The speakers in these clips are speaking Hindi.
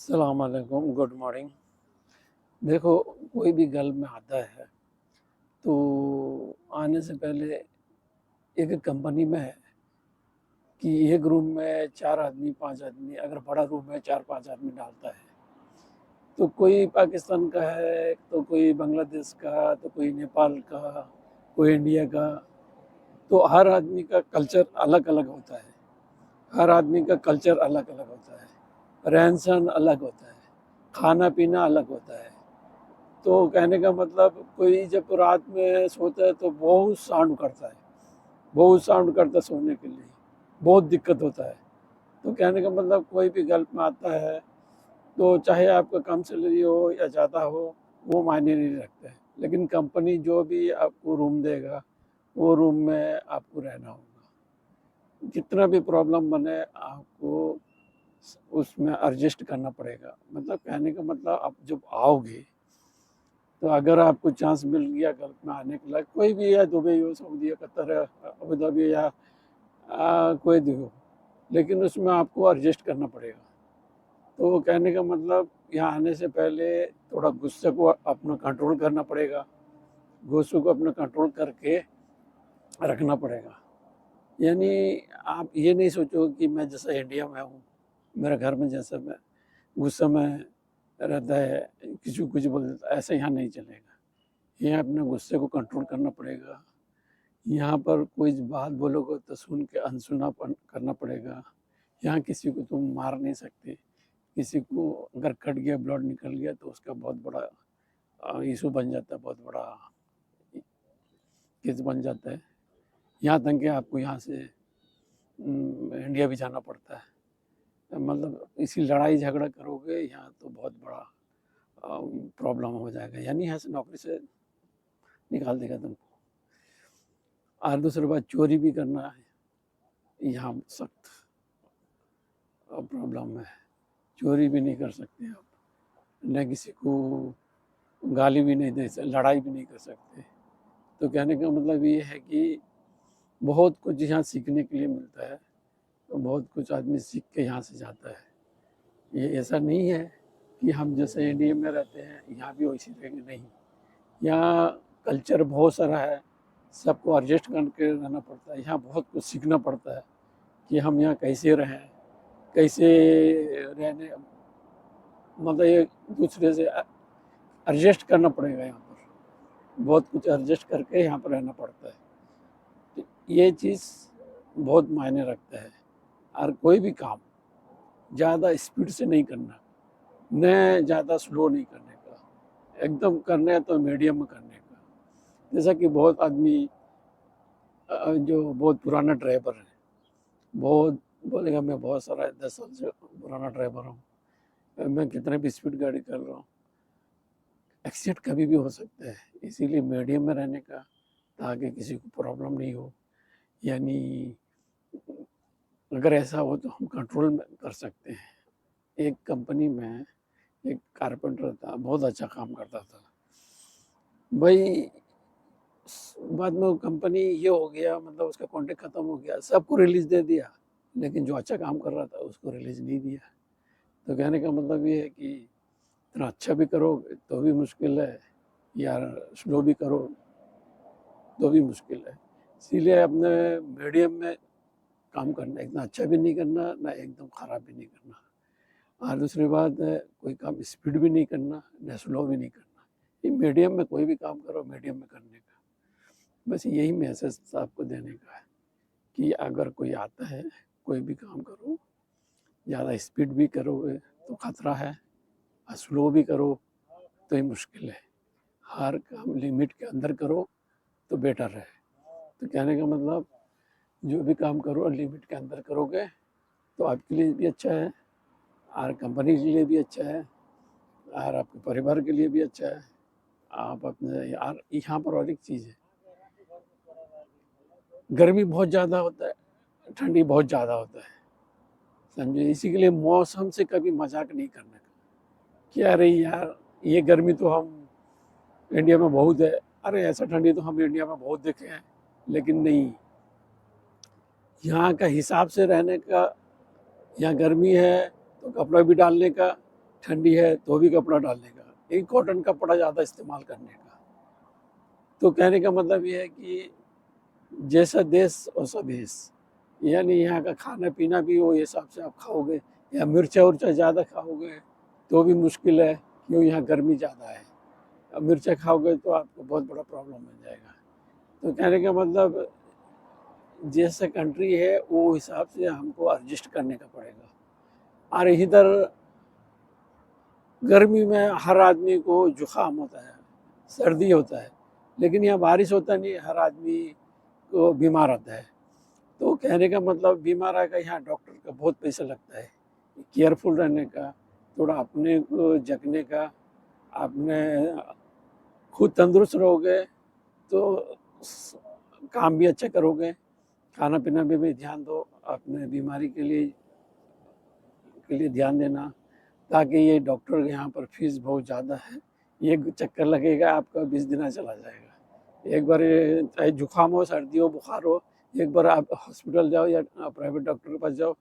अस्सलाम वालेकुम, गुड मॉर्निंग। देखो, कोई भी गल्फ में आता है तो आने से पहले एक कंपनी में है कि एक रूम में 4 आदमी 5 आदमी, अगर बड़ा रूम है 4-5 आदमी डालता है, तो कोई पाकिस्तान का है, तो कोई बांग्लादेश का, तो कोई नेपाल का, कोई इंडिया का। तो हर आदमी का कल्चर अलग अलग होता है। हर आदमी का कल्चर अलग अलग होता है, रहन सहन अलग होता है, खाना पीना अलग होता है। तो कहने का मतलब, कोई जब रात में सोता है तो बहुत साउंड करता है, बहुत साउंड करता है सोने के लिए, बहुत दिक्कत होता है। तो कहने का मतलब, कोई भी गल्फ में आता है तो चाहे आपका कम सैलरी हो या ज़्यादा हो, वो मायने नहीं रखते हैं। लेकिन कंपनी जो भी आपको रूम देगा, वो रूम में आपको रहना होगा। जितना भी प्रॉब्लम बने, आपको उसमें एडजस्ट करना पड़ेगा। मतलब कहने का मतलब, आप जब आओगे तो अगर आपको चांस मिल गया गल्फ में आने के लिए, कोई भी है, दुबई हो, सऊदी है, कतर है, अबू धाबी या कोई भी हो, लेकिन उसमें आपको एडजस्ट करना पड़ेगा। तो कहने का मतलब, यहाँ आने से पहले थोड़ा गुस्से को अपना कंट्रोल करना पड़ेगा, गुस्से को अपना कंट्रोल करके रखना पड़ेगा। यानी आप ये नहीं सोचो कि मैं जैसा इंडिया में हूँ, मेरे घर में जैसा मैं गुस्से में रहता है, किसी को कुछ बोल देता है, ऐसा यहाँ नहीं चलेगा। यहाँ अपने गुस्से को कंट्रोल करना पड़ेगा। यहाँ पर कोई बात बोलोगे तो सुन के अनसुनापन करना पड़ेगा। यहाँ किसी को तुम मार नहीं सकते। किसी को अगर कट गया, ब्लड निकल गया, तो उसका बहुत बड़ा इशू बन जाता है, बहुत बड़ा केस बन जाता है। यहाँ तक कि आपको यहाँ से इंडिया भी जाना पड़ता है। मतलब इसी लड़ाई झगड़ा करोगे यहाँ, तो बहुत बड़ा प्रॉब्लम हो जाएगा। यानी यहाँ से नौकरी से निकाल देगा तुमको। और दूसरी बात, चोरी भी करना है यहाँ सख्त प्रॉब्लम है। चोरी भी नहीं कर सकते आप, न किसी को गाली भी नहीं दे सकते, लड़ाई भी नहीं कर सकते। तो कहने का मतलब ये है कि बहुत कुछ यहाँ सीखने के लिए मिलता है। तो बहुत कुछ आदमी सीख के यहाँ से जाता है। ये ऐसा नहीं है कि हम जैसे इंडिया में रहते हैं यहाँ भी वैसे रहेंगे, नहीं। यहाँ कल्चर बहुत सारा है, सबको एडजस्ट करके रहना पड़ता है। यहाँ बहुत कुछ सीखना पड़ता है कि हम यहाँ कैसे रहें, कैसे रहने, मतलब एक दूसरे से एडजस्ट करना पड़ेगा। यहाँ पर बहुत कुछ एडजस्ट करके यहाँ पर रहना पड़ता है। तो ये चीज़ बहुत मायने रखता है। और कोई भी काम ज़्यादा स्पीड से नहीं करना, न ज़्यादा स्लो नहीं करने का, एकदम करना है तो मीडियम में करने का। जैसा कि बहुत आदमी जो बहुत पुराना ड्राइवर है, बहुत बोलेगा मैं बहुत सारा 10 साल से पुराना ड्राइवर हूँ, मैं कितने भी स्पीड गाड़ी कर रहा हूँ, एक्सीडेंट कभी भी हो सकता है। इसीलिए मीडियम में रहने का, ताकि किसी को प्रॉब्लम नहीं हो। यानी अगर ऐसा हो तो हम कंट्रोल में कर सकते हैं। एक कंपनी में एक कारपेंटर था, बहुत अच्छा काम करता था भाई। बाद में वो कंपनी ये हो गया, मतलब उसका कॉन्ट्रैक्ट खत्म हो गया, सबको रिलीज दे दिया, लेकिन जो अच्छा काम कर रहा था उसको रिलीज नहीं दिया। तो कहने का मतलब ये है कि इतना अच्छा भी करो तो भी मुश्किल है, यार स्लो भी करो तो भी मुश्किल है। इसीलिए अपने मीडियम में काम करना, इतना अच्छा भी नहीं करना, ना एकदम ख़राब भी नहीं करना। और दूसरी बात है, कोई काम स्पीड भी नहीं करना, ना स्लो भी नहीं करना। ये मीडियम में कोई भी काम करो, मीडियम में करने का, बस यही मैसेज आपको देने का है कि अगर कोई आता है, कोई भी काम करो, ज़्यादा स्पीड भी करोगे तो खतरा है, और स्लो भी करो तो ही मुश्किल है। हर काम लिमिट के अंदर करो तो बेटर है। तो कहने का मतलब, जो भी काम करो लिमिट के अंदर करोगे तो आपके लिए भी अच्छा है, और कंपनी के लिए भी अच्छा है, और आपके परिवार के लिए भी अच्छा है। आप अपने यार, यहाँ पर और एक चीज़ है, गर्मी बहुत ज़्यादा होता है, ठंडी बहुत ज़्यादा होता है, समझे। इसी के लिए मौसम से कभी मजाक नहीं करने का कि अरे यार ये गर्मी तो हम इंडिया में बहुत है, अरे ऐसा ठंडी तो हम इंडिया में बहुत देखे हैं। लेकिन नहीं, यहाँ का हिसाब से रहने का। यहाँ गर्मी है तो कपड़ा भी डालने का, ठंडी है तो भी कपड़ा डालने का, एक कॉटन कपड़ा ज़्यादा इस्तेमाल करने का। तो कहने का मतलब ये है कि जैसा देश वैसा भेष, यानी यहाँ का खाना पीना भी वो हिसाब से आप खाओगे, या मिर्चा उर्चा ज़्यादा खाओगे तो भी मुश्किल है, क्यों यहाँ गर्मी ज़्यादा है। अब मिर्चा खाओगे तो आपको बहुत बड़ा प्रॉब्लम हो जाएगा। तो कहने का मतलब जैसा कंट्री है वो हिसाब से हमको एडजस्ट करने का पड़ेगा। और इधर गर्मी में हर आदमी को जुकाम होता है, सर्दी होता है, लेकिन यहाँ बारिश होता नहीं, हर आदमी को बीमार होता है। तो कहने का मतलब बीमार आएगा, यहाँ डॉक्टर का बहुत पैसा लगता है। केयरफुल रहने का, थोड़ा अपने को जगने का, आपने खुद तंदुरुस्त रहोगे तो काम भी अच्छा करोगे, खाना पीना भी ध्यान दो, अपने बीमारी के लिए ध्यान देना, ताकि ये डॉक्टर के यहाँ पर फीस बहुत ज़्यादा है, ये चक्कर लगेगा आपका 20 दिन चला जाएगा। एक बार चाहे जुकाम हो, सर्दी हो, बुखार हो, एक बार आप हॉस्पिटल जाओ या प्राइवेट डॉक्टर के पास जाओ,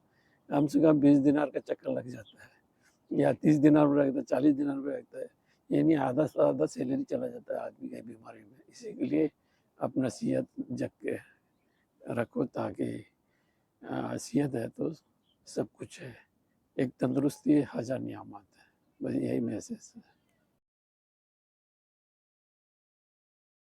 कम से कम 20 दिनार का चक्कर लग जाता है, या 30 दिनार में रहता है, 40 दिनार में रहता है, यानी आधा से आधा सैलरी चला जाता है आदमी की बीमारी में। इसी के लिए अपना सेहत जग के रखो, ताकि सेहत है तो सब कुछ है। एक तंदुरुस्ती हजार नियामत है, बस यही मैसेज है।